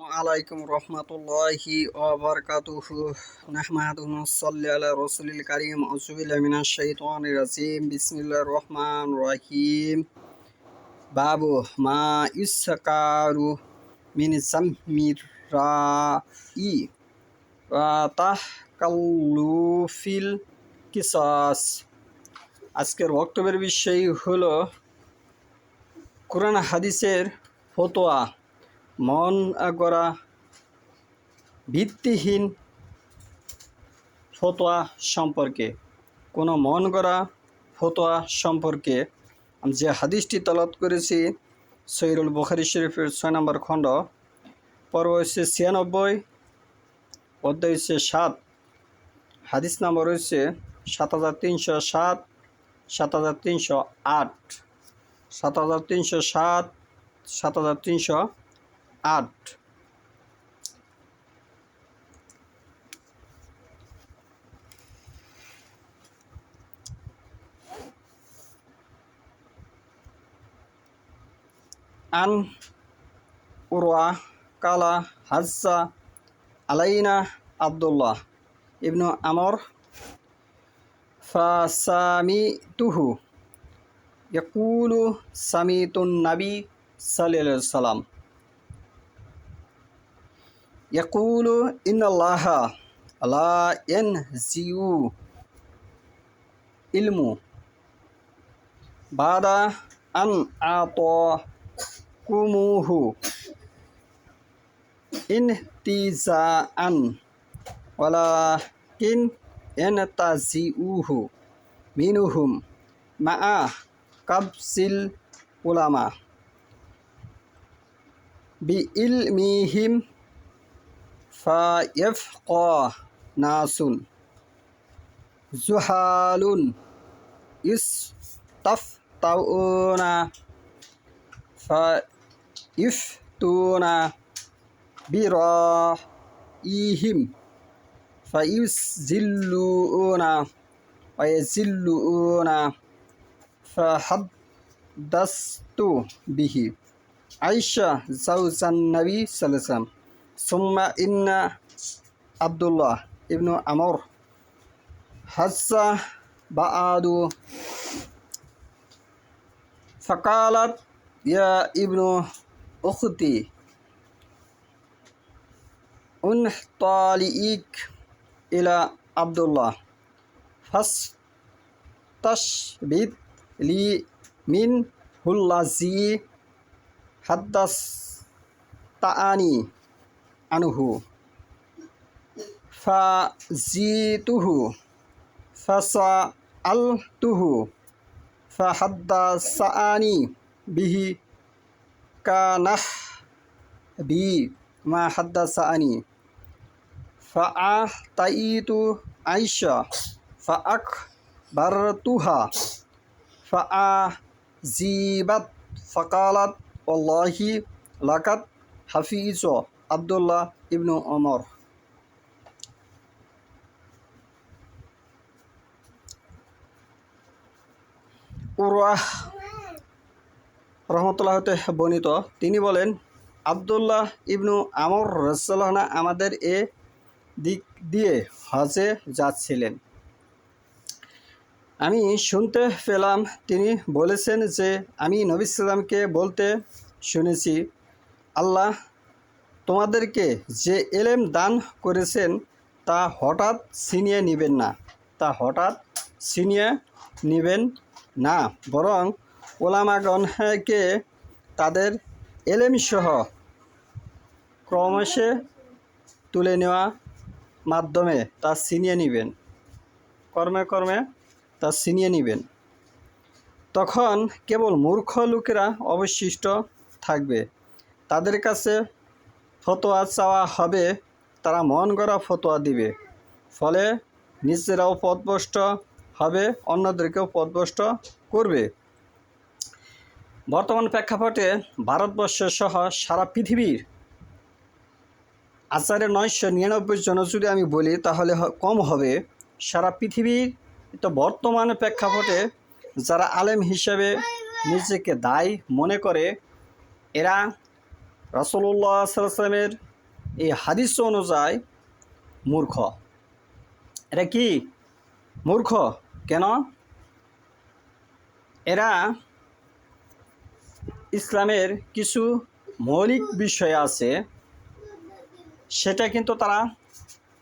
আলাইকুম রহমতুল্লাহি ওয়া বারাকাতুহু নাহমাদুহু সাল্লি আলা রাসূলিল কারীম আউযুবিল্লাহি মিনাশ শাইতানির রাজীম বিসমিল্লাহির রহমানির রহিম বাবু মা ইসকারু মিন সামির রাই ওয়া তাহকাল্লুফিল কিসাস। আজকের বক্তব্যের বিষয় হলো কোরআন হাদিসের ফতোয়া মন গড়া ভিত্তিহীন ফতোয়া সম্পর্কে। কোনো মন গড়া ফতোয়া সম্পর্কে আমি যে হাদিসটি তলব করেছি সহিহুল বুখারী শরীফের 6 নম্বর খণ্ড, পর্ব হচ্ছে 96, অধ্যায় হচ্ছে 7, হাদিস নম্বর হচ্ছে 7307, 7308, 7307, 7308। আন উরওয়া কালা হাজ্জা আলাইনা আব্দুল্লাহ ইবনু আমর ফাসামিতুহু ইয়াকুলু সামিতুন নবী সাল্লাল্লাহু আলাইহি ওয়াসাল্লাম ইয়াকুলু ইন্নাল্লাহা লা ইয়ানজিউ ইলমু বাদা আন আতাকুমুহু ইনতিজাআন ওয়ালাকিন ইয়ানতাজিউহু মিনহুম মা'a কাবসিল উলামা বিইলমিহিম ফায়াফকা নাসুন জুহালুন ইস্তাফতাউনা ফাইফতুনা বিরাইহিম ফায়ুজিল্লুনা ওয়ায়াজিল্লুনা ফাহাদ্দাসতু বিহি আয়েশা জাওজান নবী সাল্লাল্লাহু আলাইহি ওয়াসাল্লাম সুম্মা ইন্না আব্দুল্লাহ ইবনু আমর হাজ্জা বাআদু ফাকালাত ইয়া ইবনু উখতি উনতালিক ইলা আব্দুল্লাহ ফাস্তাশবিত লি মিন হুল্লাজি হাদ্দাসতানি আনহু ফাজিতুহু ফাসআলতুহু ফাহাদ্দাসানি বিহি কানাহ বি মা হাদ্দাসানি ফাআতাইতু আয়েশা ফাআখবারতুহা ফাআজিবাত ফাকালাত ওয়াল্লাহি লাকাদ হাফিজ আব্দুল্লাহ ইবনু ওমর। উরওয়াহ রহমতুল্লাহ হতে বর্ণিত, তিনি বলেন, আব্দুল্লাহ ইবনু আমর রাদিয়াল্লাহু আনহু আমাদের এ দিক দিয়ে হজে যাচ্ছিলেন। আমি শুনতে পেলাম তিনি বলেছেন যে আমি নবী সাল্লামকে বলতে শুনেছি, আল্লাহ তোমাদেরকে যে এলেম দান করেছেন তা হঠাৎ ছিনিয়ে নেবেন না, না, বরং ওলামাগণকে তাদের এলেম সহ ক্রমশে তুলে নেওয়া মাধ্যমে তা ছিনিয়ে নেবেন, কর্মে কর্মে তা ছিনিয়ে নেবেন। তখন কেবল মূর্খ লোকেরা অবশিষ্ট থাকবে, তাদের কাছে ফতোয়া চাওয়া হবে, তারা মন গড়া ফতোয়া দিবে, ফলে নিজেরাও পথভ্রষ্ট হবে, অন্যদেরকেও পথভ্রষ্ট করবে। বর্তমান প্রেক্ষাপটে ভারতবর্ষ সহ সারা পৃথিবীর 999 জন যদি আমি বলি তাহলে কম হবে। সারা পৃথিবীর তো বর্তমান প্রেক্ষাপটে যারা আলেম হিসেবে নিজেকে দায়ী মনে করে, এরা রাসূলুল্লাহ সাল্লাল্লাহু আলাইহি ওয়াসাল্লামের এই হাদিস অনুযায়ী মূর্খ। এরা কি মূর্খ? কেন? এরা ইসলামের কিছু মৌলিক বিষয় আছে, সেটা কিন্তু তারা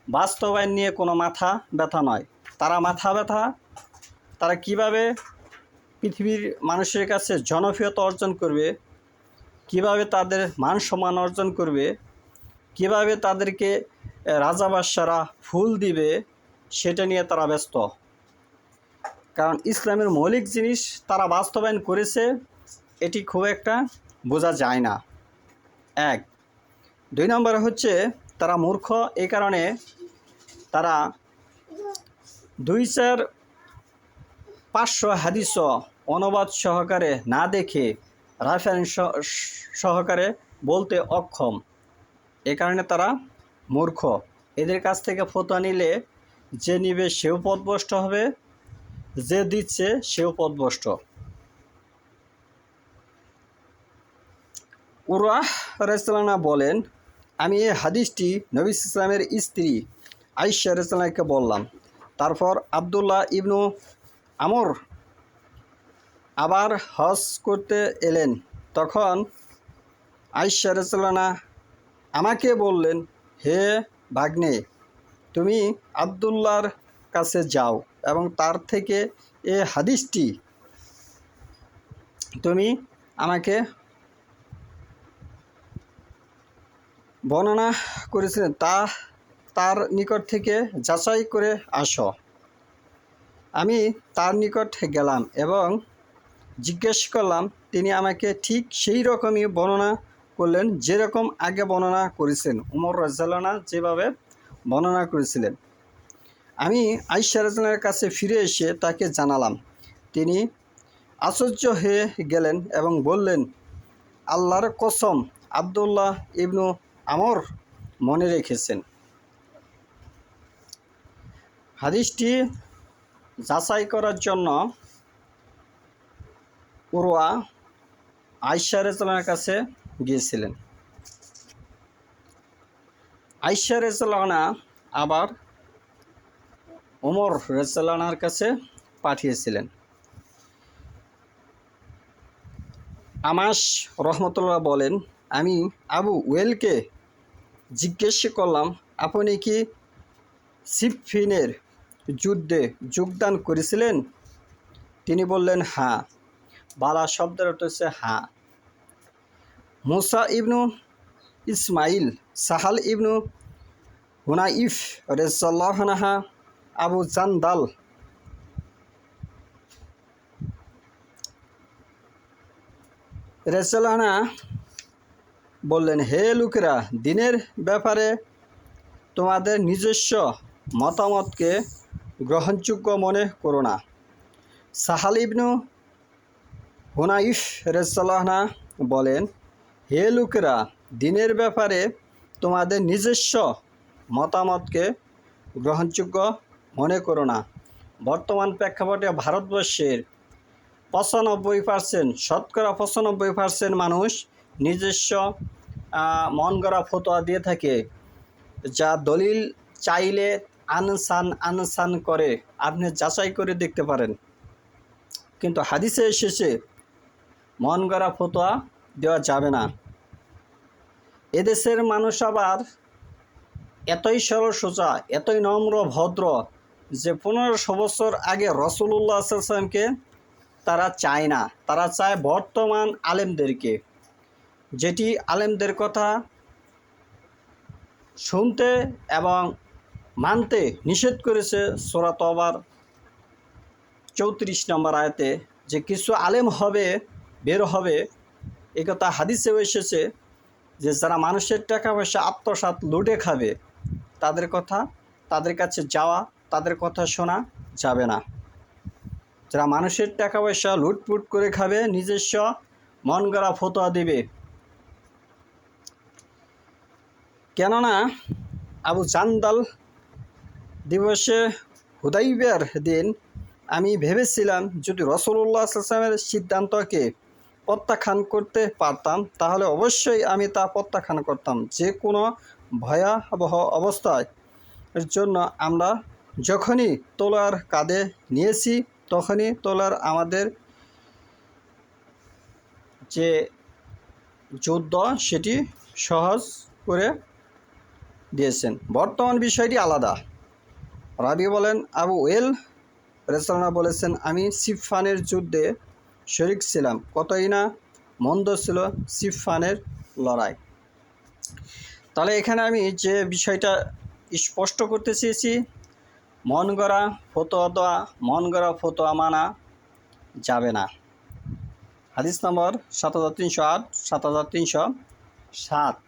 বাস্তবায়ন নিয়ে কোনো মাথা ব্যথা নয়। তারা মাথা ব্যথা তারা কিভাবে পৃথিবীর মানুষের কাছে জনপ্রিয়তা অর্জন করবে, কিভাবে তাদের মান সম্মান অর্জন করবে, কিভাবে তাদেরকে রাজা বাদশারা ফুল দিবে, সেটা নিয়ে তারা ব্যস্ত। কারণ ইসলামের মৌলিক জিনিস তারা বাস্তবায়ন করেছে, এটি খুব একটা বোঝা যায় না। এক। 2 নম্বরে হচ্ছে তারা মূর্খ এই কারণে তারা 2-4-500 হাদিস অনুবাদ সহকারে না দেখে রেফারেন্স সহকারে বলতে অক্ষম। এ কারণে তারা মূর্খ। এদের কাছ থেকে ফতোয়া নিলে যে নিবে সেও পথভ্রষ্ট হবে, যে দিচ্ছে সেও পথভ্রষ্ট। উরওয়াহ রাদিয়াল্লাহু আনহু বলেন, আমি এই হাদিসটি নবী ইসলামের স্ত্রী আয়েশা রাদিয়াল্লাহু আনহাকে বললাম। তারপর আব্দুল্লাহ ইবনু আমর আবার হজ করতে এলেন। তখন আয়েশা রাদিয়াল্লাহু আনহা আমাকে বললেন, হে ভাগ্নে, তুমি আব্দুল্লাহর কাছে যাও এবং তার থেকে এ হাদিসটি তুমি আমাকে বর্ণনা করেছিলেন তার নিকট থেকে যাচাই করে আসো। আমি তার নিকট গেলাম এবং জিজ্ঞেস করলাম। তিনি আমাকে ঠিক সেই রকমই বর্ণনা করলেন যেরকম আগে বর্ণনা করেছেন, উমর রাদিয়াল্লাহু আনহু যেভাবে বর্ণনা করেছিলেন। আমি আয়েশা রাদিয়াল্লাহু আনহার কাছে ফিরে এসে তাকে জানালাম। তিনি আশ্চর্য হয়ে গেলেন এবং বললেন, আল্লাহর কসম, আব্দুল্লাহ ইবনু আমর মনে রেখেছেন। হাদিসটি যাচাই করার জন্য উরওয়া আয়েশা রাদিয়াল্লাহু আনহার কাছে গিয়েছিলেন। আয়েশা রাদিয়াল্লাহু আনহা আবার ওমর রাদিয়াল্লাহু আনহুর কাছে পাঠিয়েছিলেন। আমাস রহমতুল্লাহ বলেন, আমি আবু ওয়েলকে জিজ্ঞেস করলাম, আপনি কি সিফফিনের যুদ্ধে যোগদান করেছিলেন? তিনি বললেন, হ্যাঁ। বালা শব্দের অর্থ হচ্ছে হ্যাঁ। মুসা ইবনু ইসমাইল, সাহাল ইবনু হুনাইফ রাদিয়াল্লাহু আনহু, আবু জান্দাল রাদিয়াল্লাহু আনহু বললেন, হে লোকেরা, দিনের ব্যাপারে তোমাদের নিজস্ব মতামতকে গ্রহণযোগ্য মনে করো না। সাহাল ইবনু হুনাইফ রাদিয়াল্লাহু আনহু বলেন, হে লোকেরা, দিনের ব্যাপারে তোমাদের নিজস্ব মতামতকে গ্রহণযোগ্য মনে করো না। বর্তমান প্রেক্ষাপটে ভারতবর্ষের 95%, শতকরা 95% মানুষ নিজস্ব মন গড়া ফতোয়া দিয়ে থাকে, যা দলিল চাইলে আনসান করে আপনি যাচাই করে দেখতে পারেন। কিন্তু হাদিসে এসেছে মন গড়া ফতোয়া দেওয়া যাবে না। এদেশের মানুষ আবার এতই সরল সোজা, এতই নম্র ভদ্র যে 1500 বছর আগে রাসূলুল্লাহ সাল্লাল্লাহু আলাইহি ওয়াসাল্লামকে তারা চায় না। তারা চায় বর্তমান আলেমদেরকে, যেটি আলেমদের কথা শুনতে এবং মানতে নিষেধ করেছে সূরা তওবার 34 নম্বর আয়াতে, যে কিছু আলেম হবে, বের হবে। এই কথা হাদিসেও এসেছে যে যারা মানুষের টাকা পয়সা আত্মসাৎ লুটে খাবে, তাদের কাছে যাওয়া, তাদের কথা শোনা যাবে না। যারা মানুষের টাকা পয়সা লুটপুট করে খাবে, নিজস্ব মন গড়া ফতোয়া দিবে। কেননা আবু জান্দাল দিবসে হুদাইবিয়ার দিন আমি ভেবেছিলাম যদি রাসূলুল্লাহ সাল্লাল্লাহু আলাইহি ওয়াসাল্লামের সিদ্ধান্তকে প্রত্যাখ্যান করতে পারতাম তাহলে অবশ্যই আমি তা প্রত্যাখ্যান করতাম, যে কোনো ভয়াবহ অবস্থায় এর জন্য আমরা যখনই তলোয়ার কাঁধে নিয়েছি তখনই তলোয়ার আমাদের যে যুদ্ধ সেটি সহজ করে দিয়েছেন। বর্তমান বিষয়টি আলাদা। রাবি বলেন, আবু ওয়েল রাদিয়াল্লাহু বলেছেন, আমি সিফফানের যুদ্ধে শরিক ছিলাম, কতই না মন্দ ছিল সিফফানের লড়াই। তাহলে এখানে আমি যে বিষয়টা স্পষ্ট করতে চেয়েছি, মন গড়া ফতোয়া দেওয়া, মন গড়া ফতোয়া মানা যাবে না। হাদিস নম্বর 7308, 7307।